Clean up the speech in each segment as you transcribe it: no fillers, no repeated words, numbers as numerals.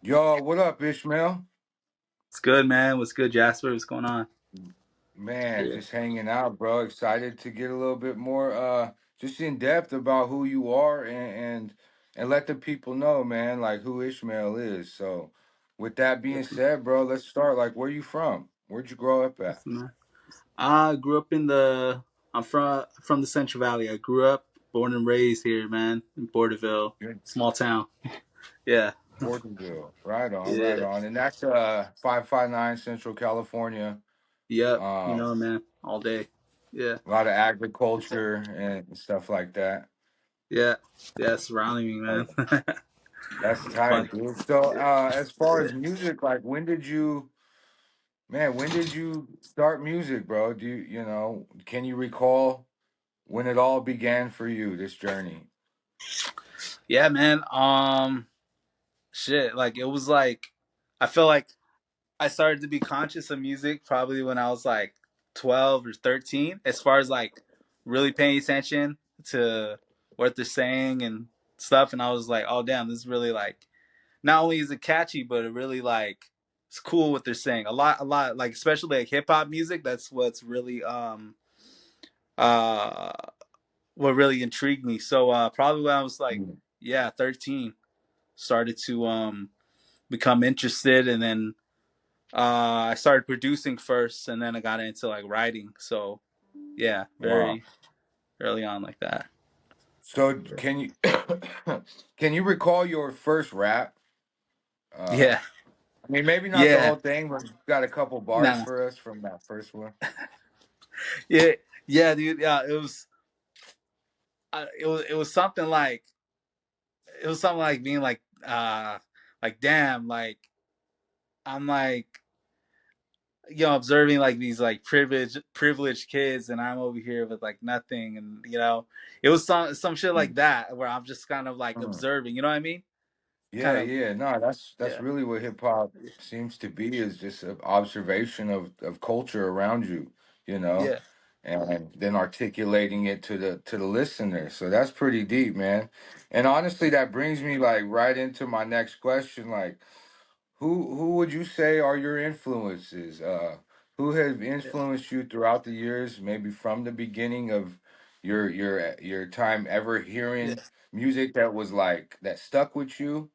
Yo, what up, Ishmael? What's good, man? What's good, Jasper? What's going on? Man, Yeah, just hanging out, bro. Excited to get a little bit more just in depth about who you are and let the people know, man, like who Ishmael is. So with that being listen, said, bro, let's start. Like, where you from? Where'd you grow up at? listen, man. I grew up in the. I'm from the Central Valley. I grew up, born and raised here, man, in Borderville, You're in small town. Yeah, Porterville. Right on, right yeah, on. And that's 559 Central California. yep. You Um, know, man, all day. Yeah, a lot of agriculture and stuff like that. yeah, yeah. Surrounding me, man. That's Fun. tight, dude. So, Yeah, as far yeah, as music, like, when did you start music, bro? Can you recall when it all began for you, this journey? yeah, man. Shit. Like it was like I feel like I started to be conscious of music probably when I was like 12 or 13, as far as like really paying attention to what they're saying and stuff. And I was like, oh, damn, this is really like, not only is it catchy, but it really like, it's cool what they're saying. A lot, like, especially like hip hop music. That's what's really, uh, what really intrigued me. So, probably when I was like, Mm. yeah, 13, started to, become interested, and then I started producing first, and then I got into like writing. So yeah, Wow. very early on like that. So, can you can you recall your first rap? Uh, Yeah, I mean, maybe not the yeah, whole thing, but you got a couple no, bars no. for us from that first one. Yeah, yeah, dude. Yeah, it was something like being like damn, like I'm like observing like these like privileged kids, and I'm over here with like nothing, and it was some shit like Mm. that where I'm just kind of like Mm. observing. You know what I mean? Kind Yeah, of. yeah. No, that's Yeah, really what hip hop seems to be, is just an observation of culture around you, you know, yeah, and then articulating it to the listener. So that's pretty deep, man. And honestly, that brings me like right into my next question. Like, who would you say are your influences? Who have yeah, influenced you throughout the years, maybe from the beginning of your time ever yeah. hearing music that was like that stuck with you?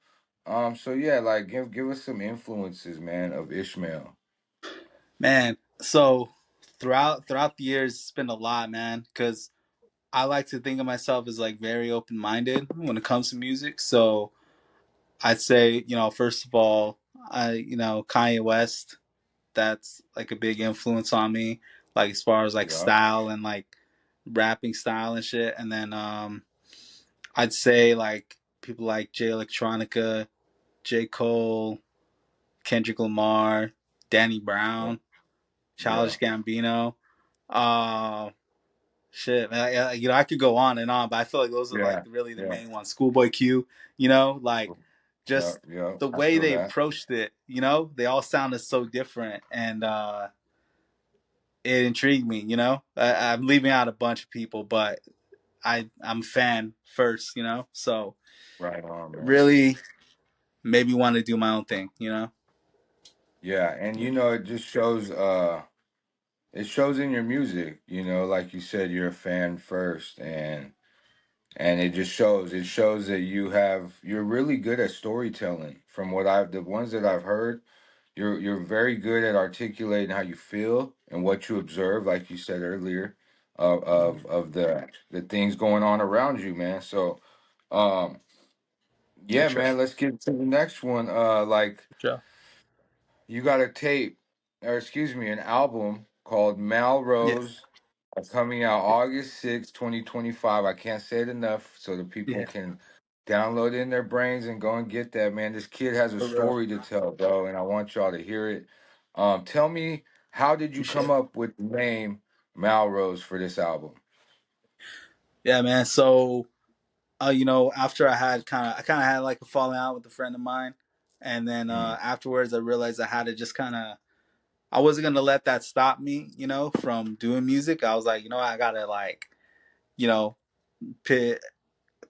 So yeah, like give us some influences, man, of Ishmael. Man, so throughout the years, it's been a lot, man. Because I like to think of myself as like very open minded when it comes to music. So I'd say, first of all, Kanye West. That's like a big influence on me, like as far as like Yeah, style and like rapping style and shit. And then I'd say like people like Jay Electronica, J Cole, Kendrick Lamar, Danny yeah, Brown, yeah, Childish Gambino. Uh, Shit, man. I could go on and on, but I feel like those are like yeah, really the yeah, main ones. Schoolboy Q, like yeah, just yeah. the I way feel they that. approached it. They all sounded so different, and it intrigued me. I'm leaving out a bunch of people, but I'm a fan first. So Right on, man. really made me want to do my own thing. Yeah, and Yeah, it just shows. It shows in your music, like you said, you're a fan first, and it just shows. It shows that you're really good at storytelling. From the ones that I've heard, you're very good at articulating how you feel and what you observe, like you said earlier, of the things going on around you, man. So, um, for yeah, sure, man, let's get to the next one. Like, for sure. you got a tape, or excuse me, an album called Yeah, Malrose, coming out August 6th, 2025. I can't say it enough so the people yeah, can download it in their brains and go and get that, man. This kid has a for real. story to tell, bro, and I want y'all to hear it. Tell me, how did you come Appreciate it. up with the name Malrose for this album? Yeah, man. So after I kind of had like a falling out with a friend of mine, and then Mm, afterwards I realized I had to just I wasn't gonna let that stop me, from doing music. I was like, I gotta like, you know, put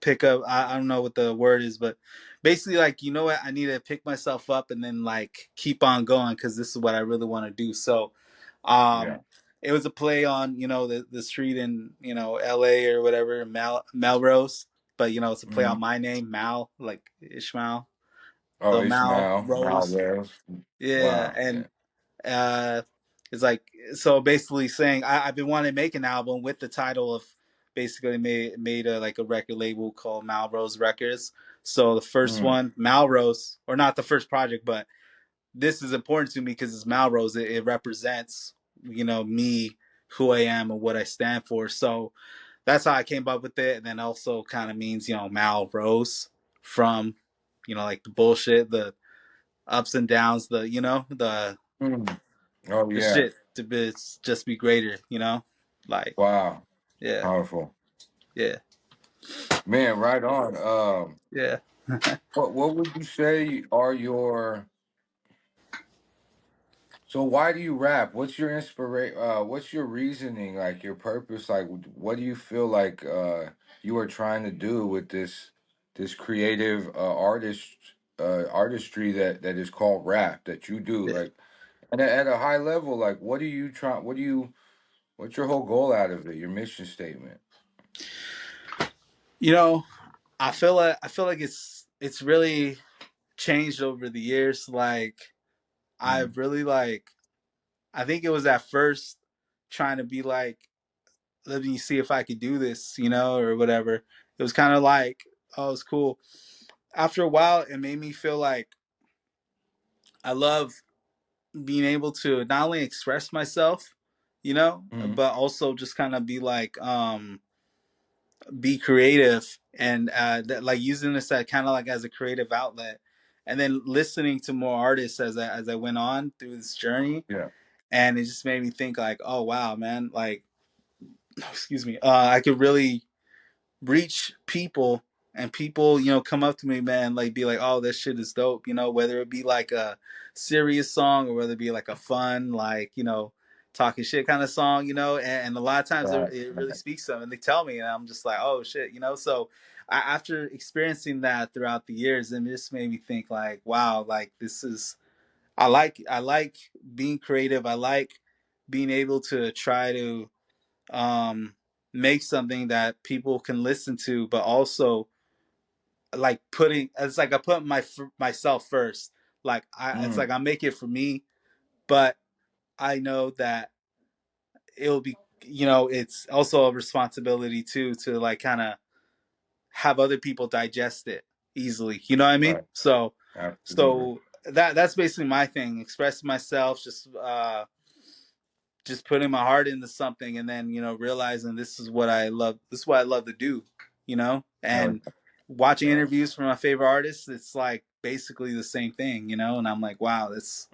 pick up. I don't know what the word is, but basically, like, you know what, I need to pick myself up and then like keep on going because this is what I really want to do. So, Yeah. um, it was a play on, the street in, L.A. or whatever, Melrose, but it's a play on Hmm. my name, Mal, like Ishmael. Oh, So Mal Ishmael, Rose, MAELROSE. yeah, Wow. Yeah. and uh, it's like, so basically saying I've been wanting to make an album with the title of, basically made a like a record label called Malrose Records. So the first Mm. one, Malrose, or not the first project, but this is important to me because it's Malrose. It represents, me, who I am, and what I stand for. So that's how I came up with it. And then also kind of means, Malrose from, like the bullshit, the ups and downs, Mm. Oh the yeah. shit to be, just be greater, like, Wow. yeah, Powerful. yeah, Man, right on. yeah. What would you say are your so why do you rap? What's your inspiration? What's your reasoning? Like your purpose? Like what do you feel like you are trying to do with this creative artistry that is called rap that you do? Yeah. Like and at a high level, like what are you trying? What's your whole goal out of it? Your mission statement? You know, I feel like it's really changed over the years. Like, Mm. I've really, like, I think it was at first trying to be like, let me see if I could do this, or whatever. It was kind of like, oh, it's cool. After a while, it made me feel like I love being able to not only express myself, Mm. but also just kind of be like, be creative, and like using this kind of like as a creative outlet, and then listening to more artists as I went on through this journey, Yeah. and it just made me think like, oh wow, man, like, excuse me, I could really reach people, and people, come up to me, man, like be like, oh, this shit is dope, whether it be like a serious song or whether it be like a fun, like, talking shit kind of song, and a lot of times Right. it really Right. speaks to them and they tell me, and I'm just like, oh shit, so after experiencing that throughout the years, it just made me think like, wow, like, this is, I like being creative. I like being able to try to um make something that people can listen to, but also like putting, it's like I put myself first. Like, it's Mm. like I make it for me, but I know that it'll be, it's also a responsibility too, to like kind of have other people digest it easily. You know what I mean? Right. So Absolutely. so that's basically my thing, expressing myself, just putting my heart into something, and then, realizing this is what I love, this is what I love to do, Hell and watching yeah. interviews from my favorite artists, it's like basically the same thing, and I'm like, wow, it's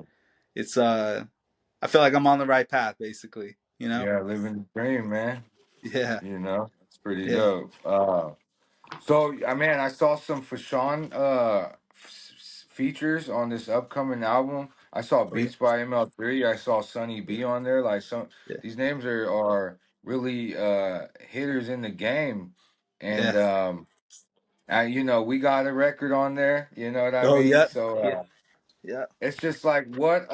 I feel like I'm on the right path, basically, Yeah, living the dream, man. yeah, You know, it's pretty yeah, dope. So I mean, I saw some Fashawn features on this upcoming album. I saw oh, yeah, Beats by ML3. I saw Sunny B on there. Like some yeah, these names are really hitters in the game, and yeah, we got a record on there. You know what I oh, mean? yeah, So yeah, yeah, it's just like what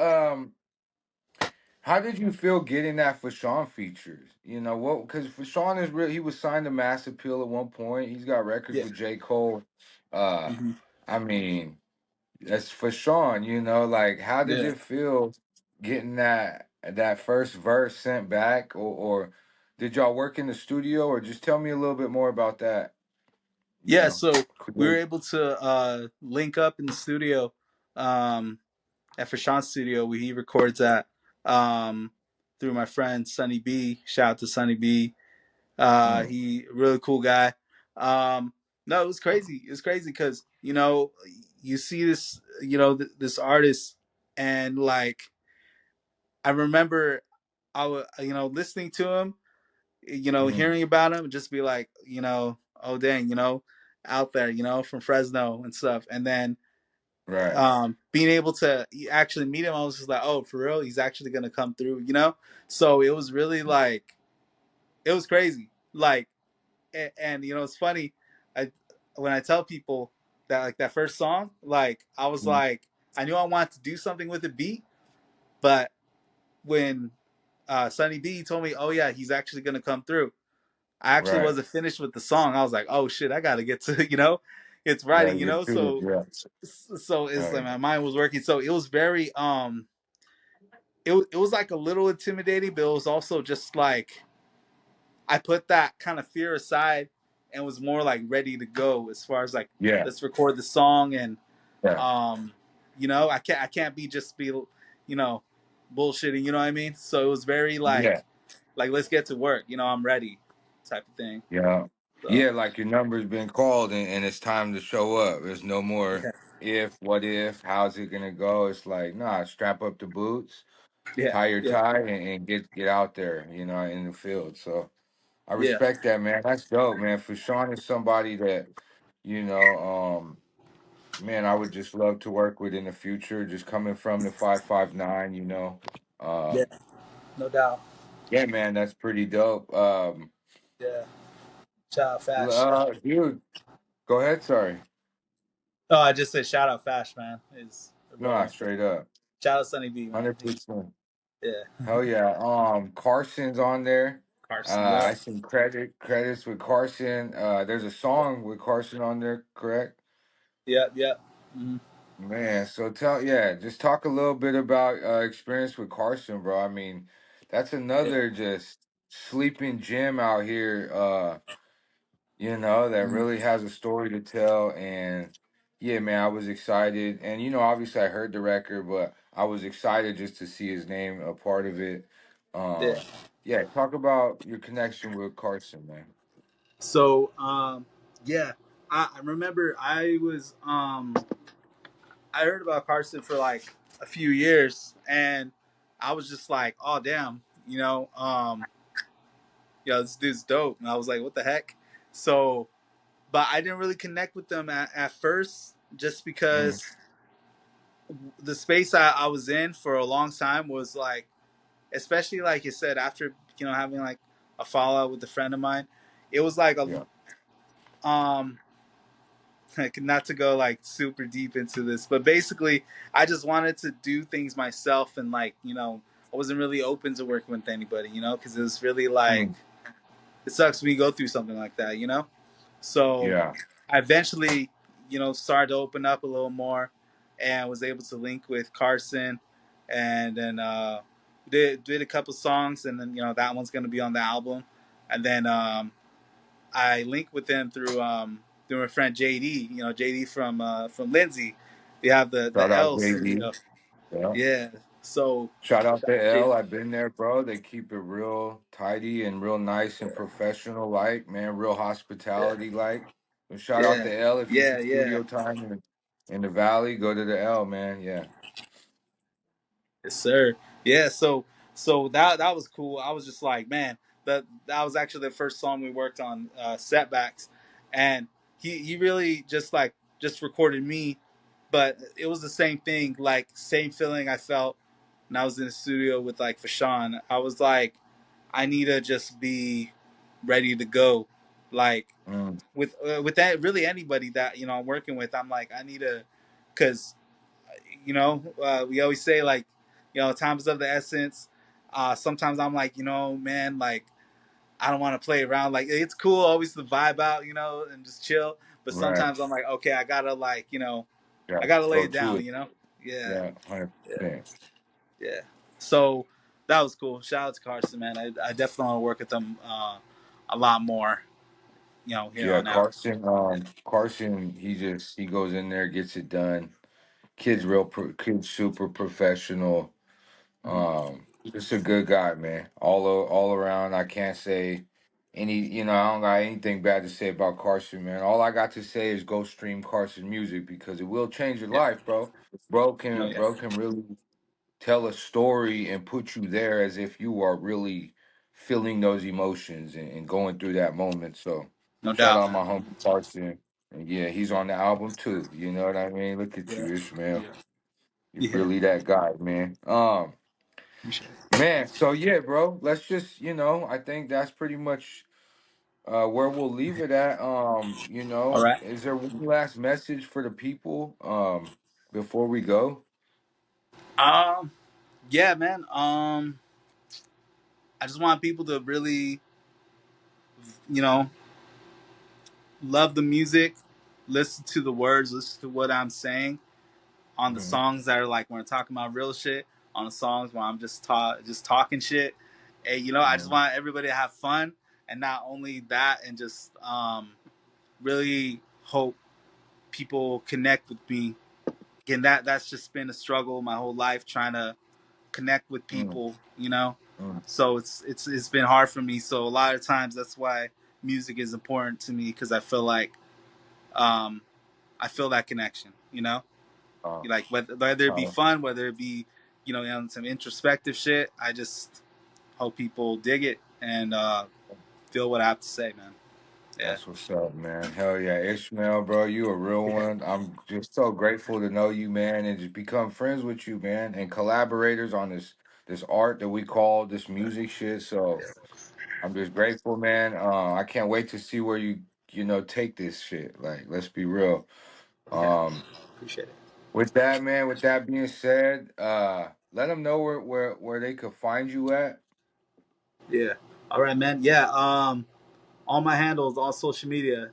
how did you feel getting that Fashawn features? You know what? Because Fashawn is real. He was signed to Mass Appeal at one point. He's got records yeah, with J. Cole. Uh, hmm, I mean, that's Fashawn. Like how did yeah. it feel getting that first verse sent back, or did y'all work in the studio, or just tell me a little bit more about that? You Yeah, know, so we were create. able to link up in the studio, um, at Fashawn's studio where he records at, um, through my friend Sunny B. Shout out to Sunny B. Mm, He really cool guy. Um, no, it was crazy. It was crazy because, you see this, this artist, and like, I remember I was, listening to him, mm, hearing about him, and just be like, oh dang, out there, from Fresno and stuff, and then right. being able to actually meet him, I was just like, oh, for real, he's actually gonna come through, So it was really like, it was crazy, like, and, it's funny. when I tell people that like that first song, like I was Mm. like I knew I wanted to do something with the beat, but when Sunny D told me, "Oh yeah, he's actually gonna come through," I actually Right. wasn't finished with the song. I was like, "Oh shit, I gotta get to it's Yeah, writing," you too. So Yeah. it's Oh, like my mind was working. So it was very it was like a little intimidating, but it was also just like I put that kind of fear aside and was more like ready to go as far as like yeah. let's record the song and Yeah. um I can't be bullshitting, you know what I mean? So it was very Yeah. like let's get to work, I'm ready type of thing. Yeah. So Yeah, like your number's been called and it's time to show up. There's no more yeah, if, what if, how's it gonna go? It's like, nah, strap up the boots, yeah, tie your yeah, tie and get out there, in the field. So I yeah, respect that, man. That's dope, man. For Sean is somebody that, you know, man, I would just love to work with in the future, just coming from the 559. yeah, Um, no doubt. yeah, man, that's pretty dope. Yeah. Shout out Fash. Dude, go ahead, sorry. Oh, I just said shout out Fash, man. He's a Nah, brother. straight up. Shout out Sunny B, man. 100%. Yeah. Hell yeah. Carson's on there. Carson, yep. I seen credits with Carson. There's a song with Carson on there, correct? Yep, yep. Mhm. Man, so just talk a little bit about experience with Carson, bro. I mean, that's Yeah. another just sleeping gem out here, that Mhm. really has a story to tell. And yeah, man, I was excited. And obviously I heard the record, but I was excited just to see his name a part of it. Yeah. Yeah, talk about your connection with Carson, man. So, yeah, I remember I heard about Carson for like a few years, and I was just like, oh damn, this dude's dope, and I was like, what the heck? So, but I didn't really connect with them at first, just Mm, because the space I was in for a long time was like, especially like you said, after having like a fallout with a friend of mine, it was like a yeah. um like not to go like super deep into this, but basically I just wanted to do things myself, and like I wasn't really open to working with anybody, because it was really like Mm, it sucks when you go through something like that, so yeah. I eventually started to open up a little more and was able to link with Carson, and then did a couple songs, and then that one's going to be on the album, and then I linked with them through my friend JD. JD from Lindsay. They have the Shout out L JD. studio. Yeah. Yeah. So Shout out shout to out JD. L. I've been there, bro. They keep it real tidy and real nice and professional, like, man, real Yeah. hospitality, like. And shout out Yeah. to L. If you Yeah. get Yeah. studio time in the valley, go to the L, man. Yeah. Yes, sir. Yeah. So that was cool. I was just like, man, that was actually the first song we worked on, Setbacks, and he really just recorded me, but it was the same thing, like same feeling I felt when I was in the studio with like Fashawn. I was like, I need to just be ready to go, like Mm, with that really anybody that I'm working with. I'm like I need to, because we always say like, time is of the essence. Sometimes I'm like, man, like I don't want to play around. Like it's cool always to vibe out, and just chill. But right. sometimes I'm like, okay, I gotta like, Yeah. I gotta lay Go it to down, it. Yeah, Yeah. yeah, 100%. yeah. So that was cool. Shout out to Carson, man. I definitely want to work with them a lot more, here Yeah. on out. Carson, he goes in there, gets it done. Kid's super professional. Mhm. Just a good guy, man. All around. I can't say I don't got anything bad to say about Carson, man. All I got to say is go stream Carson music because it will change your Yeah. life, bro. Bro No, can yeah. bro can really tell a story and put you there as if you are really feeling those emotions and going through that moment. So No shout doubt, out man. my homie Carson. And yeah, he's on the album too. You know what I mean? Look at Yeah. you, Ishmael. You're Yeah. really that guy, man. Appreciate it. Man, so yeah, bro. Let's just, I think that's pretty much where we'll leave it at. All right. Is there one last message for the people before we go? Um. Yeah, man. I just want people to really, you know, love the music, listen to the words, listen to what I'm saying on the Mhm. songs that are like when we're talking about real shit, on the songs where I'm just talking shit. Hey, I just Mhm. want everybody to have fun, and not only that, and just really hope people connect with me. Again, that's just been a struggle my whole life trying to connect with Mhm. people. Mhm. So it's been hard for me. So a lot of times that's why music is important to me, because I feel like um, I feel that connection. Uh, Like whether it be uh, fun, whether it be some introspective shit. I just hope people dig it and feel what I have to say, man. Yeah, that's what's up, man. Hell yeah, Ishmael, bro, you a real yeah, one. I'm just so grateful to know you, man, and just become friends with you, man, and collaborators on this art that we call this music shit. So I'm just grateful, man. I can't wait to see where you take this shit. Like, let's be real. yeah. Um, Appreciate it. with that, man. With that being said, let them know where they could find you at. Yeah. All right, man. Yeah. All my handles on social media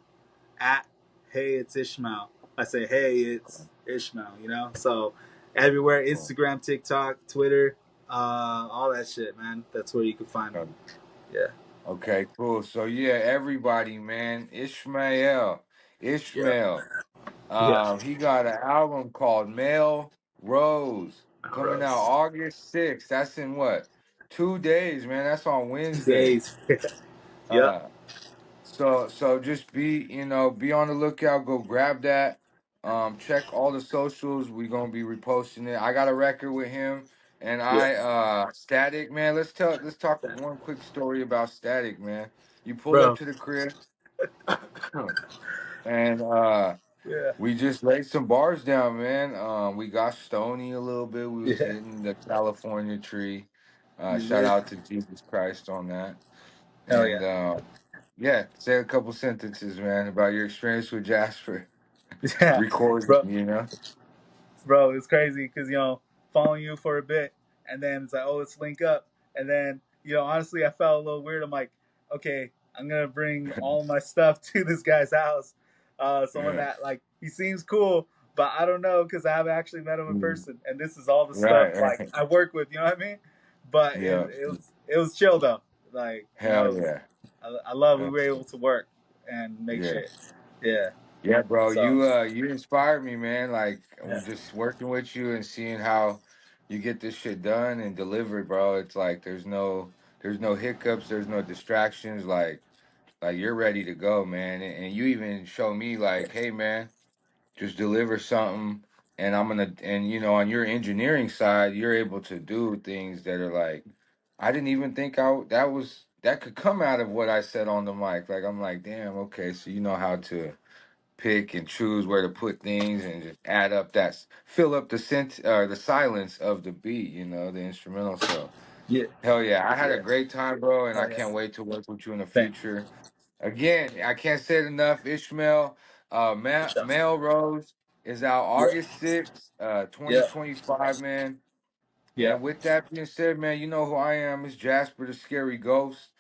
at Hey It's Ishmael. I say Hey It's Ishmael. So everywhere, Cool. Instagram, TikTok, Twitter, all that shit, man. That's where you can find me. Yeah. Okay, cool. So yeah, everybody, man, Ishmael, Yeah. Ishmael. Yeah. He got an album called Male Rose coming out Rose. August 6th. That's in what? 2 days, man. That's on 2 Wednesday. days. Yep. Uh, so just be on the lookout. Go grab that. Check all the socials. We gonna be reposting it. I got a record with him, and Yeah. Static, man. Let's talk one quick story about Static, man. You pulled up Bro. to the crib, and Yeah. we just laid some bars down, man. We got stony a little bit. We was Yeah. hitting the California tree. You Shout did. out to Jesus Christ on that. Hell yeah. And yeah, say a couple sentences, man, about your experience with Jasper Yeah. recording. Bro. It's crazy because following you for a bit, and then it's like, oh, let's link up, and then honestly, I felt a little weird. I'm like, okay, I'm gonna bring all my stuff to this guy's house. Someone Yeah. that, like, he seems cool, but I don't know because I haven't actually met him in Mm. person, and this is all the stuff Right, like right. I work with. You know what I mean? But Yeah. it was chill though. Like, Hell yeah. I love we Yeah. were able to work and make Yeah. shit. Yeah. Yeah, bro. So You inspired me, man. Like yeah. just working with you and seeing how you get this shit done and delivered, bro. It's like there's no hiccups, there's no distractions. Like you're ready to go, man. And you even show me like, hey, man, just deliver something. And on your engineering side, you're able to do things that are like, I didn't even think that could come out of what I said on the mic. Like I'm like, damn, okay, so you know how to pick and choose where to put things and just add up fill up the silence of the beat, the instrumental. So Yeah. hell yeah, I had a Yeah. great time, bro, and I Oh yeah. can't wait to work with you in the Thanks. future. Again, I can't say it enough, Ishmael. For sure. Male Rose is out Yeah. August 6th, Yeah. 2025, man. Yeah. And with that being said, man, you know who I am. It's Jasper the Scary Ghost.